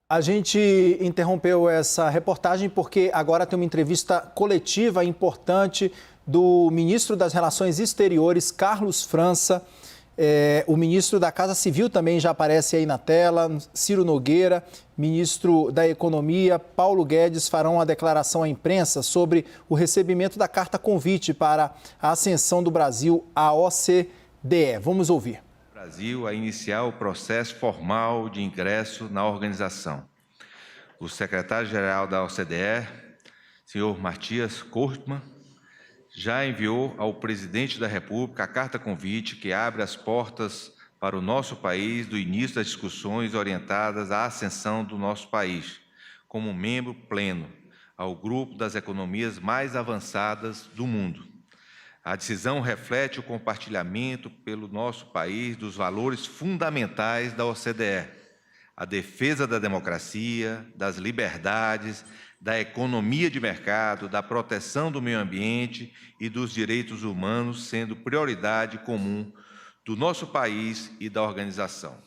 A gente interrompeu essa reportagem porque agora tem uma entrevista coletiva importante do ministro das Relações Exteriores, Carlos França. O ministro da Casa Civil também já aparece aí na tela, Ciro Nogueira, ministro da Economia, Paulo Guedes, farão uma declaração à imprensa sobre o recebimento da carta convite para a ascensão do Brasil à OCDE. Vamos ouvir. Brasil a iniciar o processo formal de ingresso na organização. O secretário-geral da OCDE, senhor Matthias Kortmann, já enviou ao presidente da República a carta convite que abre as portas para o nosso país do início das discussões orientadas à ascensão do nosso país, como membro pleno ao grupo das economias mais avançadas do mundo. A decisão reflete o compartilhamento pelo nosso país dos valores fundamentais da OCDE, a defesa da democracia, das liberdades, da economia de mercado, da proteção do meio ambiente e dos direitos humanos, sendo prioridade comum do nosso país e da organização.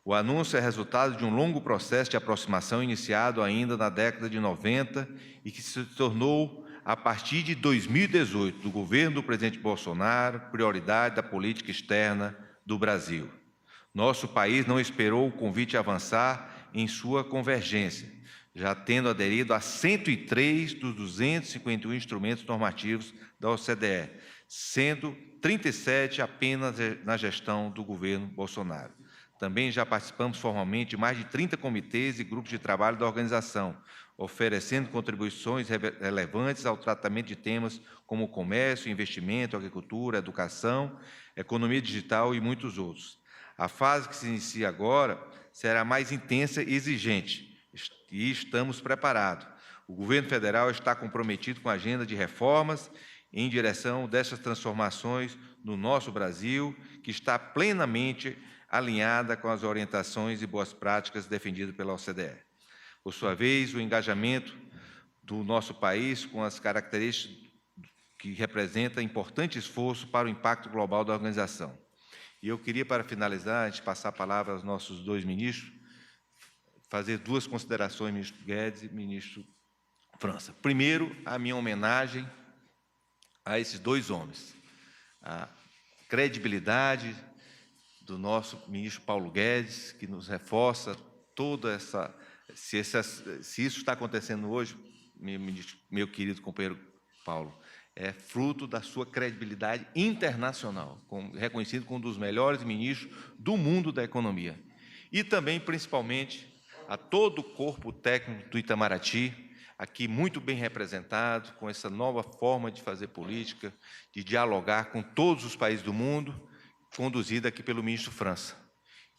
O anúncio é resultado de um longo processo de aproximação iniciado ainda na década de 90 e que se tornou, a partir de 2018, do governo do presidente Bolsonaro, prioridade da política externa do Brasil. Nosso país não esperou o convite avançar em sua convergência, já tendo aderido a 103 dos 251 instrumentos normativos da OCDE, sendo 37 apenas na gestão do governo Bolsonaro. Também já participamos formalmente de mais de 30 comitês e grupos de trabalho da organização, oferecendo contribuições relevantes ao tratamento de temas como comércio, investimento, agricultura, educação, economia digital e muitos outros. A fase que se inicia agora será mais intensa e exigente, e estamos preparados. O governo federal está comprometido com a agenda de reformas em direção dessas transformações no nosso Brasil, que está plenamente alinhada com as orientações e boas práticas defendidas pela OCDE. Por sua vez, o engajamento do nosso país com as características que representa importante esforço para o impacto global da organização. E eu queria, para finalizar, antes de passar a palavra aos nossos dois ministros, fazer duas considerações, ministro Guedes e ministro França. Primeiro, a minha homenagem a esses dois homens. A credibilidade do nosso ministro Paulo Guedes, que nos reforça toda essa... Se isso está acontecendo hoje, meu querido companheiro Paulo, é fruto da sua credibilidade internacional, reconhecido como um dos melhores ministros do mundo da economia. E também, principalmente, a todo o corpo técnico do Itamaraty, aqui muito bem representado, com essa nova forma de fazer política, de dialogar com todos os países do mundo, conduzida aqui pelo ministro França.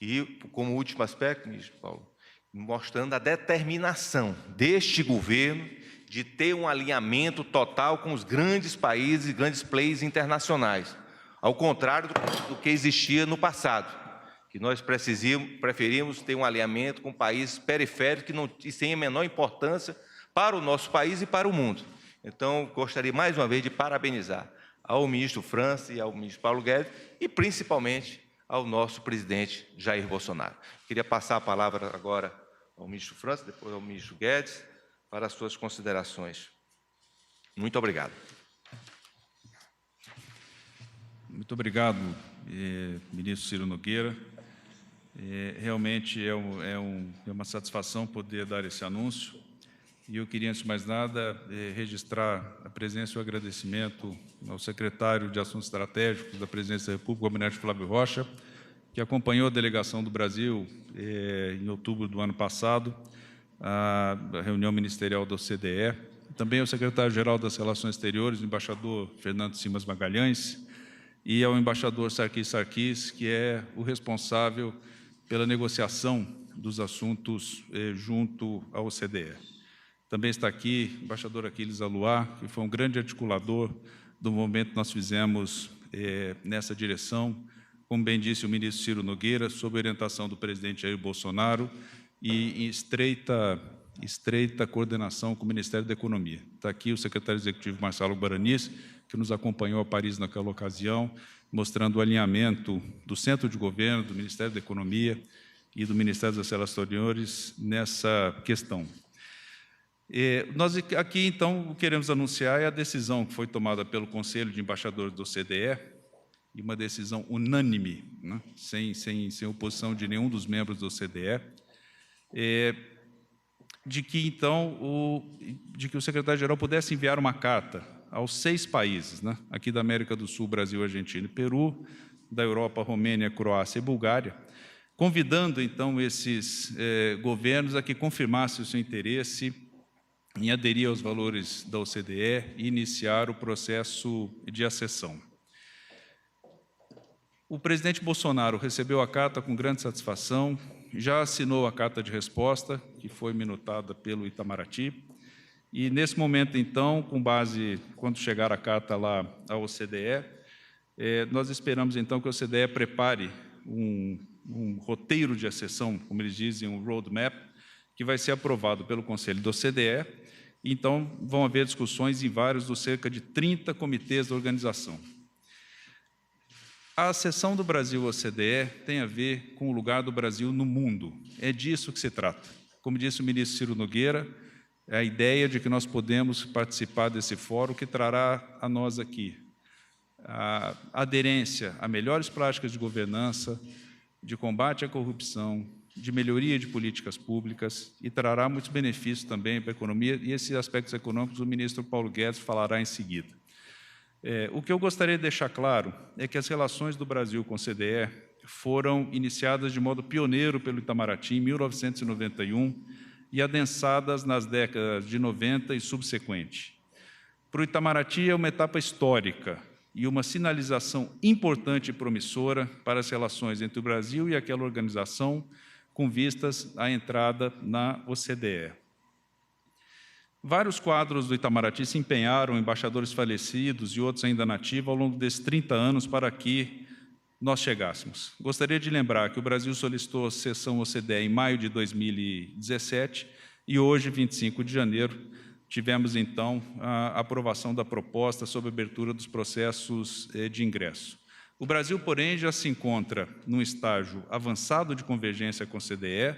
E, como último aspecto, ministro Paulo, mostrando a determinação deste governo de ter um alinhamento total com os grandes países e grandes players internacionais, ao contrário do que existia no passado, que nós preferimos ter um alinhamento com países periféricos que sem a menor importância para o nosso país e para o mundo. Então, gostaria mais uma vez de parabenizar ao ministro França e ao ministro Paulo Guedes e, principalmente, ao nosso presidente Jair Bolsonaro. Queria passar a palavra agora ao ministro França, depois ao ministro Guedes, para as suas considerações. Muito obrigado. Muito obrigado, ministro Ciro Nogueira. Realmente é uma satisfação poder dar esse anúncio. E eu queria, antes de mais nada, registrar a presença e o agradecimento ao secretário de Assuntos Estratégicos da Presidência da República, o almirante Flávio Rocha, que acompanhou a delegação do Brasil em outubro do ano passado, a reunião ministerial da OCDE, também ao secretário-geral das Relações Exteriores, o embaixador Fernando Simas Magalhães, e ao embaixador Sarkis, que é o responsável pela negociação dos assuntos junto à OCDE. Também está aqui o embaixador Aquiles Aluá, que foi um grande articulador do movimento que nós fizemos nessa direção, como bem disse o ministro Ciro Nogueira, sob orientação do presidente Jair Bolsonaro e em estreita coordenação com o Ministério da Economia. Está aqui o secretário executivo Marcelo Guaranis, que nos acompanhou a Paris naquela ocasião, mostrando o alinhamento do Centro de Governo, do Ministério da Economia e do Ministério das Relações Exteriores nessa questão. Nós aqui, então, queremos anunciar a decisão que foi tomada pelo Conselho de Embaixadores do OCDE, e uma decisão unânime, né, sem oposição de nenhum dos membros do OCDE, de que, então, o secretário-geral pudesse enviar uma carta aos 6 países, né, aqui da América do Sul, Brasil, Argentina e Peru, da Europa, Romênia, Croácia e Bulgária, convidando, então, esses governos a que confirmassem o seu interesse em aderir aos valores da OCDE e iniciar o processo de acessão. O presidente Bolsonaro recebeu a carta com grande satisfação, já assinou a carta de resposta, que foi minutada pelo Itamaraty, e, nesse momento, então, com base, quando chegar a carta lá à OCDE, nós esperamos, então, que a OCDE prepare um roteiro de acessão, como eles dizem, um roadmap, que vai ser aprovado pelo Conselho da OCDE. Então, vão haver discussões em vários dos cerca de 30 comitês da organização. A acessão do Brasil à OCDE tem a ver com o lugar do Brasil no mundo. É disso que se trata. Como disse o ministro Ciro Nogueira, é a ideia de que nós podemos participar desse fórum que trará a nós aqui a aderência a melhores práticas de governança, de combate à corrupção, de melhoria de políticas públicas e trará muitos benefícios também para a economia, e esses aspectos econômicos o ministro Paulo Guedes falará em seguida. O que eu gostaria de deixar claro é que as relações do Brasil com a OCDE foram iniciadas de modo pioneiro pelo Itamaraty em 1991 e adensadas nas décadas de 90 e subsequente. Para o Itamaraty é uma etapa histórica e uma sinalização importante e promissora para as relações entre o Brasil e aquela organização com vistas à entrada na OCDE. Vários quadros do Itamaraty se empenharam, embaixadores falecidos e outros ainda nativos, ao longo desses 30 anos para que nós chegássemos. Gostaria de lembrar que o Brasil solicitou a sessão OCDE em maio de 2017 e hoje, 25 de janeiro, tivemos, então, a aprovação da proposta sobre a abertura dos processos de ingresso. O Brasil, porém, já se encontra num estágio avançado de convergência com a OCDE,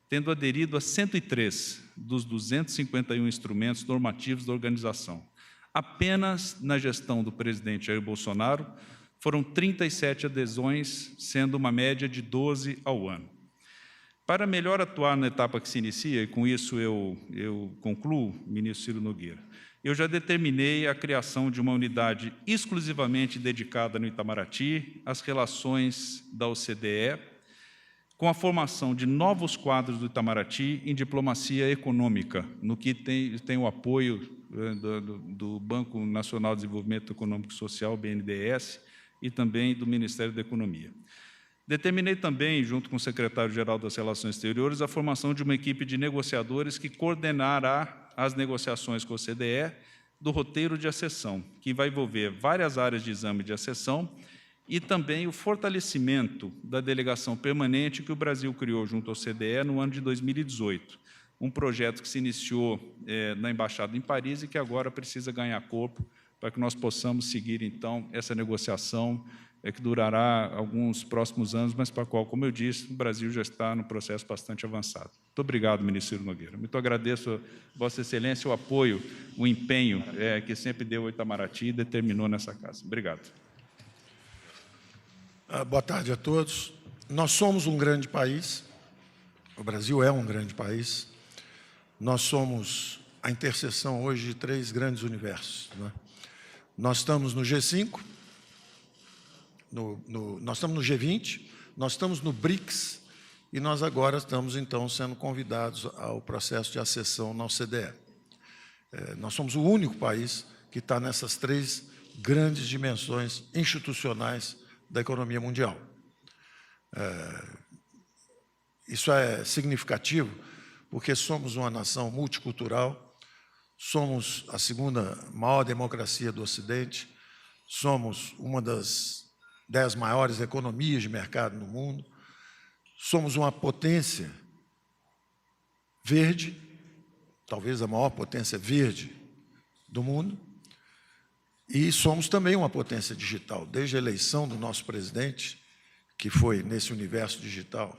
tendo aderido a 103 dos 251 instrumentos normativos da organização. Apenas na gestão do presidente Jair Bolsonaro foram 37 adesões, sendo uma média de 12 ao ano. Para melhor atuar na etapa que se inicia, e com isso eu concluo, ministro Ciro Nogueira, eu já determinei a criação de uma unidade exclusivamente dedicada no Itamaraty às relações da OCDE, com a formação de novos quadros do Itamaraty em diplomacia econômica, no que tem o apoio do Banco Nacional de Desenvolvimento Econômico e Social, BNDES, e também do Ministério da Economia. Determinei também, junto com o secretário-geral das Relações Exteriores, a formação de uma equipe de negociadores que coordenará as negociações com a OCDE do roteiro de acessão, que vai envolver várias áreas de exame de acessão, e também o fortalecimento da delegação permanente que o Brasil criou junto ao OCDE no ano de 2018, um projeto que se iniciou na Embaixada em Paris e que agora precisa ganhar corpo para que nós possamos seguir, então, essa negociação que durará alguns próximos anos, mas para a qual, como eu disse, o Brasil já está no processo bastante avançado. Muito obrigado, ministro Ciro Nogueira. Muito agradeço a Vossa Excelência o apoio, o empenho que sempre deu ao Itamaraty e determinou nessa casa. Obrigado. Boa tarde a todos. Nós somos um grande país, o Brasil é um grande país, nós somos a interseção hoje de 3 grandes universos, né? Nós estamos no G5, nós estamos no G20, nós estamos no BRICS e nós agora estamos, então, sendo convidados ao processo de acessão na OCDE. Nós somos o único país que está nessas 3 grandes dimensões institucionais da economia mundial. Isso é significativo porque somos uma nação multicultural, somos a 2ª maior democracia do Ocidente, somos uma das 10 maiores economias de mercado no mundo, somos uma potência verde, talvez a maior potência verde do mundo, e somos também uma potência digital. Desde a eleição do nosso presidente, que foi nesse universo digital,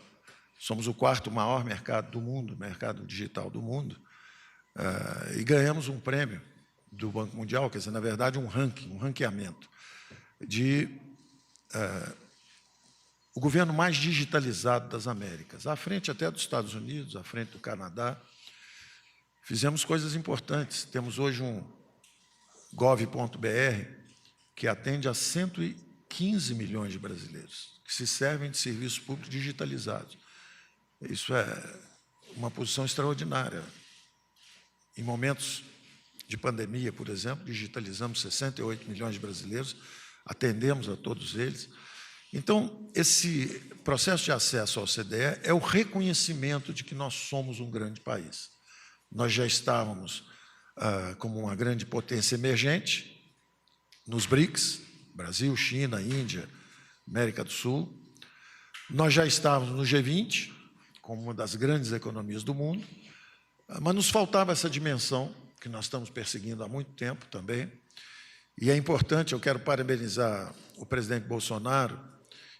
Somos o quarto maior mercado do mundo, mercado digital do mundo, e ganhamos um prêmio do Banco Mundial, quer dizer, na verdade, um ranqueamento de o governo mais digitalizado das Américas, à frente até dos Estados Unidos, à frente do Canadá. Fizemos coisas importantes. Temos hoje um gov.br que atende a 115 milhões de brasileiros, que se servem de serviços públicos digitalizados. Isso é uma posição extraordinária. Em momentos de pandemia, por exemplo, digitalizamos 68 milhões de brasileiros, atendemos a todos eles. Então, esse processo de acesso ao OCDE é o reconhecimento de que nós somos um grande país. Nós já estávamos como uma grande potência emergente nos BRICS, Brasil, China, Índia, América do Sul. Nós já estávamos no G20, como uma das grandes economias do mundo, mas nos faltava essa dimensão que nós estamos perseguindo há muito tempo também. E é importante, eu quero parabenizar o presidente Bolsonaro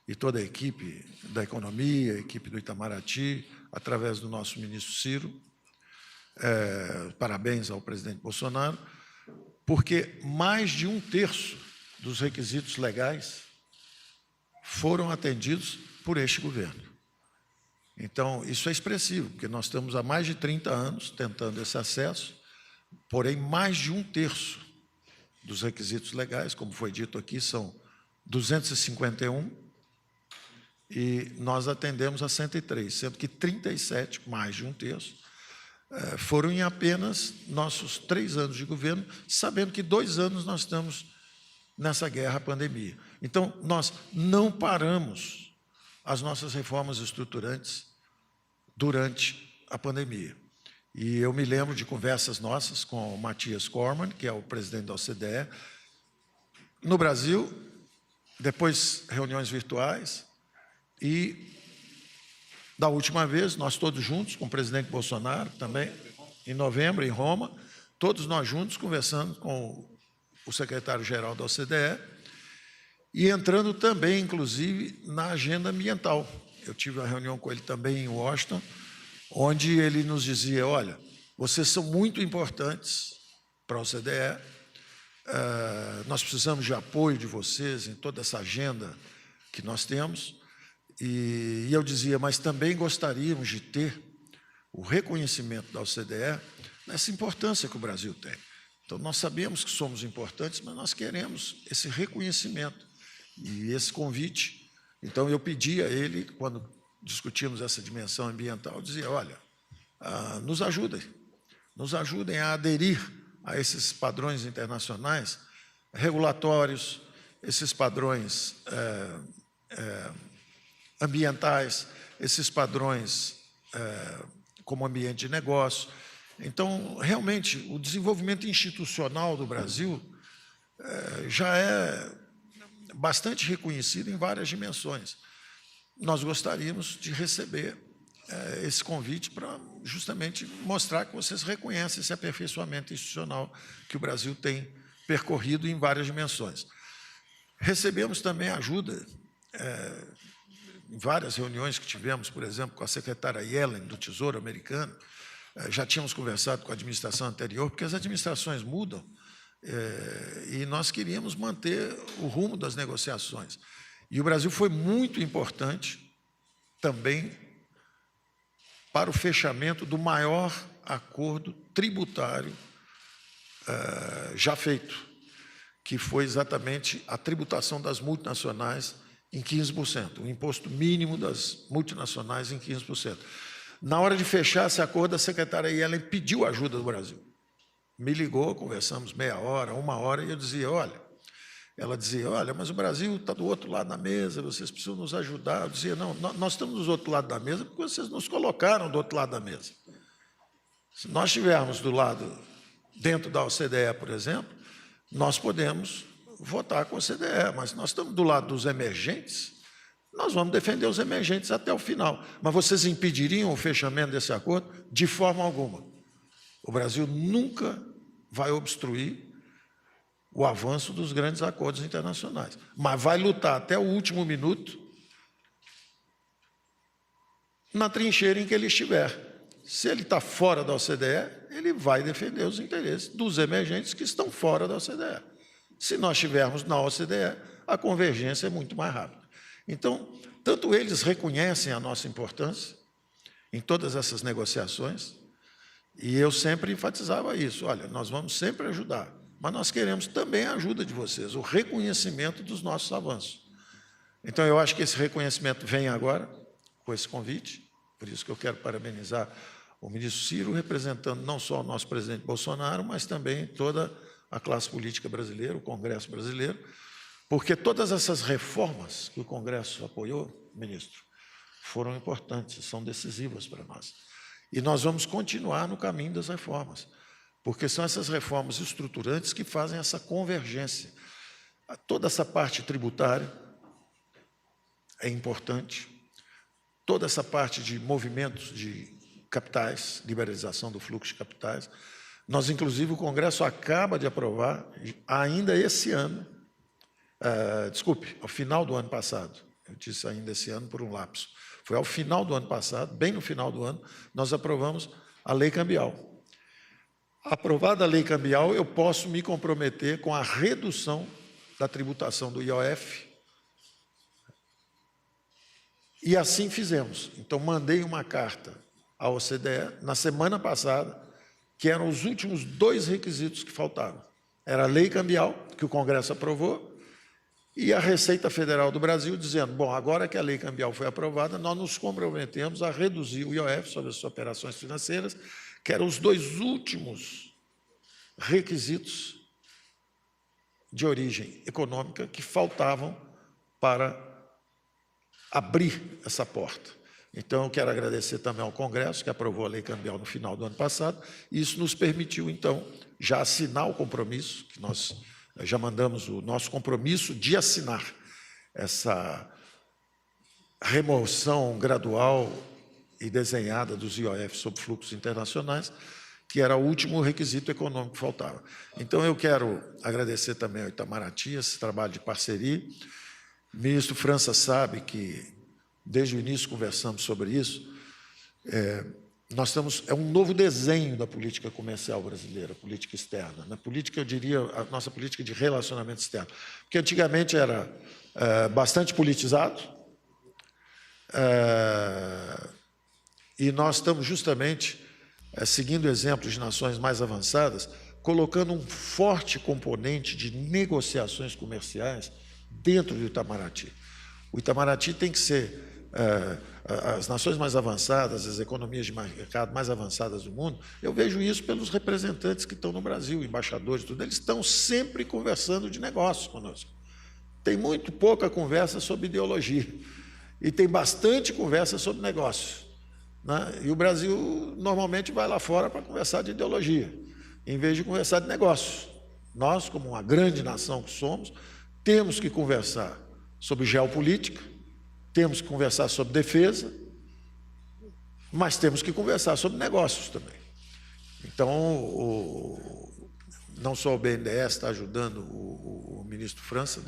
e toda a equipe da economia, a equipe do Itamaraty, através do nosso ministro Ciro. Parabéns ao presidente Bolsonaro, porque mais de 1/3 dos requisitos legais foram atendidos por este governo. Então, isso é expressivo, porque nós estamos há mais de 30 anos tentando esse acesso, porém, mais de 1/3 dos requisitos legais, como foi dito aqui, são 251, e nós atendemos a 103, sendo que 37, mais de 1/3, foram em apenas nossos 3 anos de governo, sabendo que 2 anos nós estamos nessa guerra à pandemia. Então, nós não paramos as nossas reformas estruturantes durante a pandemia. E eu me lembro de conversas nossas com o Matthias Cormann, que é o presidente da OCDE, no Brasil, depois reuniões virtuais, e da última vez, nós todos juntos, com o presidente Bolsonaro também, em novembro, em Roma, todos nós juntos conversando com o secretário-geral da OCDE e entrando também, inclusive, na agenda ambiental. Eu tive uma reunião com ele também em Washington, onde ele nos dizia, olha, vocês são muito importantes para a OCDE, nós precisamos de apoio de vocês em toda essa agenda que nós temos. E eu dizia, mas também gostaríamos de ter o reconhecimento da OCDE nessa importância que o Brasil tem. Então, nós sabemos que somos importantes, mas nós queremos esse reconhecimento e esse convite. Então, eu pedi a ele, quando discutimos essa dimensão ambiental, eu dizia, olha, nos ajudem a aderir a esses padrões internacionais regulatórios, esses padrões ambientais, esses padrões como ambiente de negócio. Então, realmente, o desenvolvimento institucional do Brasil já é bastante reconhecido em várias dimensões. Nós gostaríamos de receber esse convite para justamente mostrar que vocês reconhecem esse aperfeiçoamento institucional que o Brasil tem percorrido em várias dimensões. Recebemos também ajuda em várias reuniões que tivemos, por exemplo, com a secretária Yellen, do Tesouro americano. Já tínhamos conversado com a administração anterior, porque as administrações mudam, e nós queríamos manter o rumo das negociações. E o Brasil foi muito importante também para o fechamento do maior acordo tributário já feito, que foi exatamente a tributação das multinacionais em 15%, o imposto mínimo das multinacionais em 15%. Na hora de fechar esse acordo, a secretária Yellen pediu ajuda do Brasil. Me ligou, conversamos meia hora, 1 hora, e eu dizia, olha, ela dizia, olha, mas o Brasil está do outro lado da mesa, vocês precisam nos ajudar. Eu dizia, não, nós estamos do outro lado da mesa porque vocês nos colocaram do outro lado da mesa. Se nós estivermos do lado, dentro da OCDE, por exemplo, nós podemos votar com a OCDE, mas nós estamos do lado dos emergentes, nós vamos defender os emergentes até o final. Mas vocês impediriam o fechamento desse acordo? De forma alguma. O Brasil nunca vai obstruir o avanço dos grandes acordos internacionais, mas vai lutar até o último minuto na trincheira em que ele estiver. Se ele está fora da OCDE, ele vai defender os interesses dos emergentes que estão fora da OCDE. Se nós estivermos na OCDE, a convergência é muito mais rápida. Então, tanto eles reconhecem a nossa importância em todas essas negociações, e eu sempre enfatizava isso, olha, nós vamos sempre ajudar, mas nós queremos também a ajuda de vocês, o reconhecimento dos nossos avanços. Então, eu acho que esse reconhecimento vem agora, com esse convite, por isso que eu quero parabenizar o ministro Ciro, representando não só o nosso presidente Bolsonaro, mas também toda a classe política brasileira, o Congresso brasileiro, porque todas essas reformas que o Congresso apoiou, ministro, foram importantes, são decisivas para nós. E nós vamos continuar no caminho das reformas, porque são essas reformas estruturantes que fazem essa convergência. Toda essa parte tributária é importante, toda essa parte de movimentos de capitais, liberalização do fluxo de capitais. Nós, inclusive, o Congresso acaba de aprovar, ainda esse ano, ao final do ano passado, eu disse ainda esse ano por um lapso, foi ao final do ano passado, bem no final do ano, nós aprovamos a lei cambial. Aprovada a lei cambial, eu posso me comprometer com a redução da tributação do IOF, e assim fizemos. Então, mandei uma carta à OCDE, na semana passada, que eram os últimos 2 requisitos que faltavam. Era a lei cambial, que o Congresso aprovou, e a Receita Federal do Brasil dizendo, bom, agora que a lei cambial foi aprovada, nós nos comprometemos a reduzir o IOF sobre as operações financeiras, que eram os 2 últimos requisitos de origem econômica que faltavam para abrir essa porta. Então, eu quero agradecer também ao Congresso, que aprovou a lei cambial no final do ano passado, e isso nos permitiu, então, já assinar o compromisso, que nós já mandamos o nosso compromisso de assinar essa remoção gradual e desenhada dos IOF sobre fluxos internacionais, que era o último requisito econômico que faltava. Então, eu quero agradecer também ao Itamaraty esse trabalho de parceria. O ministro França sabe que, desde o início, conversamos sobre isso. Nós estamos, é um novo desenho da política comercial brasileira, política externa. Na política, eu diria, a nossa política de relacionamento externo. Porque antigamente era bastante politizado, e nós estamos justamente seguindo exemplos de nações mais avançadas, colocando um forte componente de negociações comerciais dentro do Itamaraty. O Itamaraty tem que ser as nações mais avançadas, as economias de mercado mais avançadas do mundo. Eu vejo isso pelos representantes que estão no Brasil, embaixadores, tudo. Eles estão sempre conversando de negócios conosco. Tem muito pouca conversa sobre ideologia e tem bastante conversa sobre negócios, né? E o Brasil normalmente vai lá fora para conversar de ideologia, em vez de conversar de negócios. Nós, como uma grande nação que somos, temos que conversar sobre geopolítica, temos que conversar sobre defesa, mas temos que conversar sobre negócios também. Então, não só o BNDES está ajudando o ministro França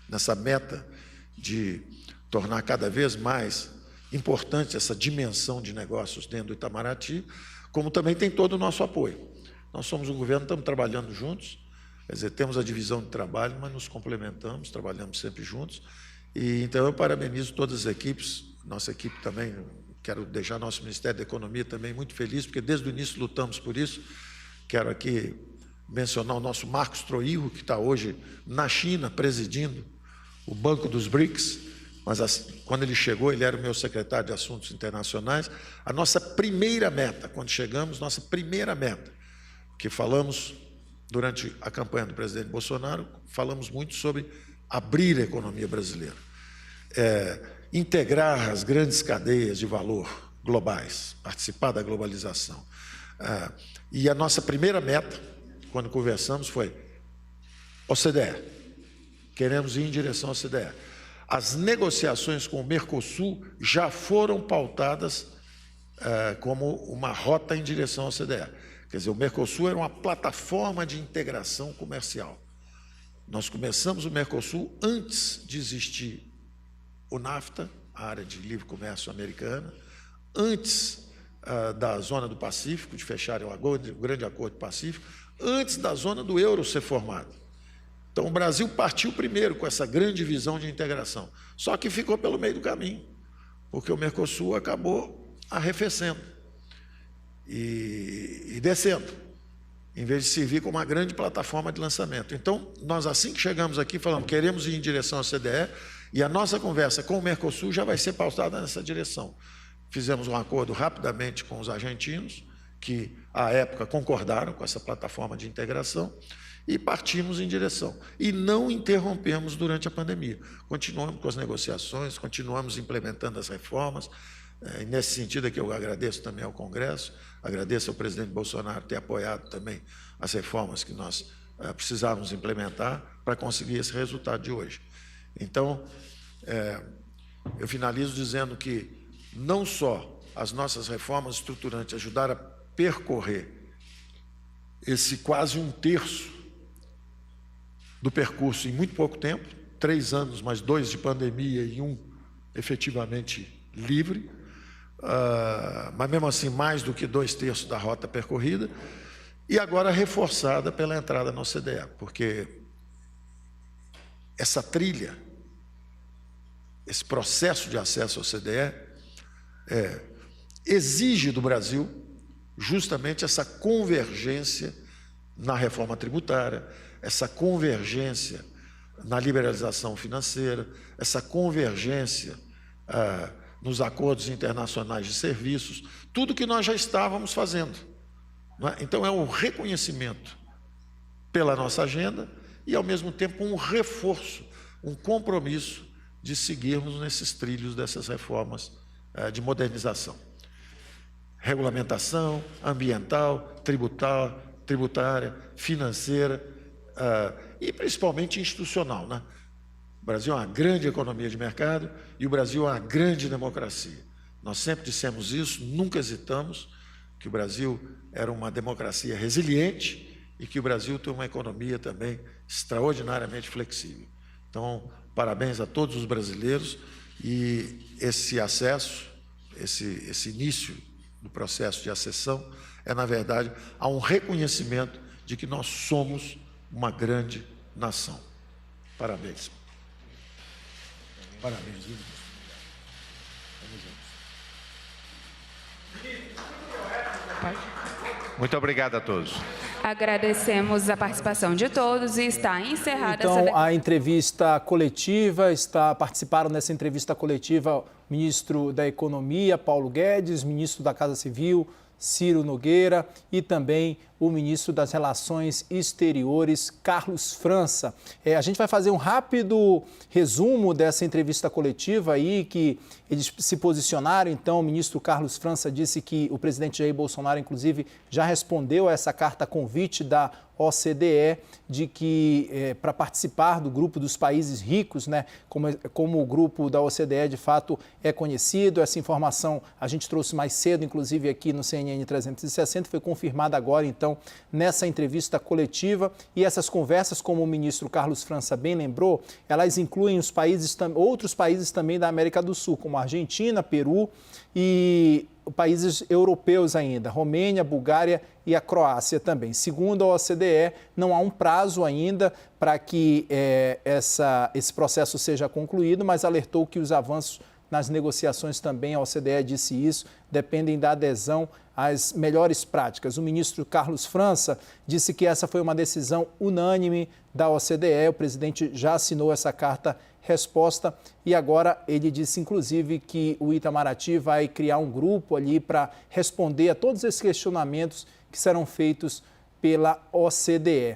nessa meta de tornar cada vez mais importante essa dimensão de negócios dentro do Itamaraty, como também tem todo o nosso apoio. Nós somos um governo, estamos trabalhando juntos, quer dizer, temos a divisão de trabalho, mas nos complementamos, trabalhamos sempre juntos. E, então, eu parabenizo todas as equipes, nossa equipe também, quero deixar nosso Ministério da Economia também muito feliz, porque desde o início lutamos por isso. Quero aqui mencionar o nosso Marcos Troillo, que está hoje na China, presidindo o Banco dos BRICS, mas quando ele chegou, ele era o meu secretário de Assuntos Internacionais. A nossa primeira meta, quando chegamos, nossa primeira meta, que falamos durante a campanha do presidente Bolsonaro, falamos muito sobre abrir a economia brasileira, integrar as grandes cadeias de valor globais, participar da globalização. E a nossa primeira meta, quando conversamos, foi OCDE. Queremos ir em direção à OCDE. As negociações com o Mercosul já foram pautadas como uma rota em direção à OCDE. Quer dizer, o Mercosul era uma plataforma de integração comercial. Nós começamos o Mercosul antes de existir o NAFTA, a área de livre comércio americana, antes da zona do Pacífico, de fecharem o grande acordo do Pacífico, antes da zona do euro ser formada. Então, o Brasil partiu primeiro com essa grande visão de integração, só que ficou pelo meio do caminho, porque o Mercosul acabou arrefecendo e descendo, em vez de servir como uma grande plataforma de lançamento. Então, nós, assim que chegamos aqui, falamos, queremos ir em direção à OCDE, e a nossa conversa com o Mercosul já vai ser pautada nessa direção. Fizemos um acordo rapidamente com os argentinos, que, à época, concordaram com essa plataforma de integração, e partimos em direção. E não interrompemos durante a pandemia. Continuamos com as negociações, continuamos implementando as reformas. E nesse sentido é que eu agradeço também ao Congresso, agradeço ao presidente Bolsonaro ter apoiado também as reformas que nós precisávamos implementar para conseguir esse resultado de hoje. Então, eu finalizo dizendo que não só as nossas reformas estruturantes ajudaram a percorrer esse quase 1/3 do percurso em muito pouco tempo, 3 anos, mais 2 de pandemia e 1 efetivamente livre, mas mesmo assim mais do que 2/3 da rota percorrida, e agora reforçada pela entrada na OCDE, porque essa trilha, esse processo de acesso à OCDE exige do Brasil justamente essa convergência na reforma tributária, essa convergência na liberalização financeira, essa convergência nos acordos internacionais de serviços, tudo que nós já estávamos fazendo. Não é? Então, é um reconhecimento pela nossa agenda e, ao mesmo tempo, um reforço, um compromisso de seguirmos nesses trilhos dessas reformas de modernização. Regulamentação ambiental, tributária, financeira e, principalmente, institucional, né? O Brasil é uma grande economia de mercado e o Brasil é uma grande democracia. Nós sempre dissemos isso, nunca hesitamos, que o Brasil era uma democracia resiliente e que o Brasil tem uma economia também extraordinariamente flexível. Então, parabéns a todos os brasileiros e esse acesso, esse início do processo de acessão é, na verdade, a um reconhecimento de que nós somos uma grande nação. Parabéns. Parabéns, viu? Muito obrigado a todos. Agradecemos a participação de todos e está encerrada essa... Então, a entrevista coletiva, participaram dessa entrevista coletiva o ministro da Economia, Paulo Guedes, ministro da Casa Civil, Ciro Nogueira, e também o ministro das Relações Exteriores, Carlos França. A gente vai fazer um rápido resumo dessa entrevista coletiva aí, que eles se posicionaram. Então, o ministro Carlos França disse que o presidente Jair Bolsonaro, inclusive, já respondeu a essa carta convite da OCDE de que para participar do grupo dos países ricos, né, como o grupo da OCDE de fato é conhecido. Essa informação a gente trouxe mais cedo, inclusive aqui no CNN 360, foi confirmada agora, então, nessa entrevista coletiva. E essas conversas, como o ministro Carlos França bem lembrou, elas incluem outros países também da América do Sul, como a Argentina, Peru e países europeus ainda, Romênia, Bulgária e a Croácia também. Segundo a OCDE, não há um prazo ainda para que esse processo seja concluído, mas alertou que os avanços nas negociações também, a OCDE disse isso, dependem da adesão às melhores práticas. O ministro Carlos França disse que essa foi uma decisão unânime da OCDE, o presidente já assinou essa carta resposta e agora ele disse, inclusive, que o Itamaraty vai criar um grupo ali para responder a todos esses questionamentos que serão feitos pela OCDE.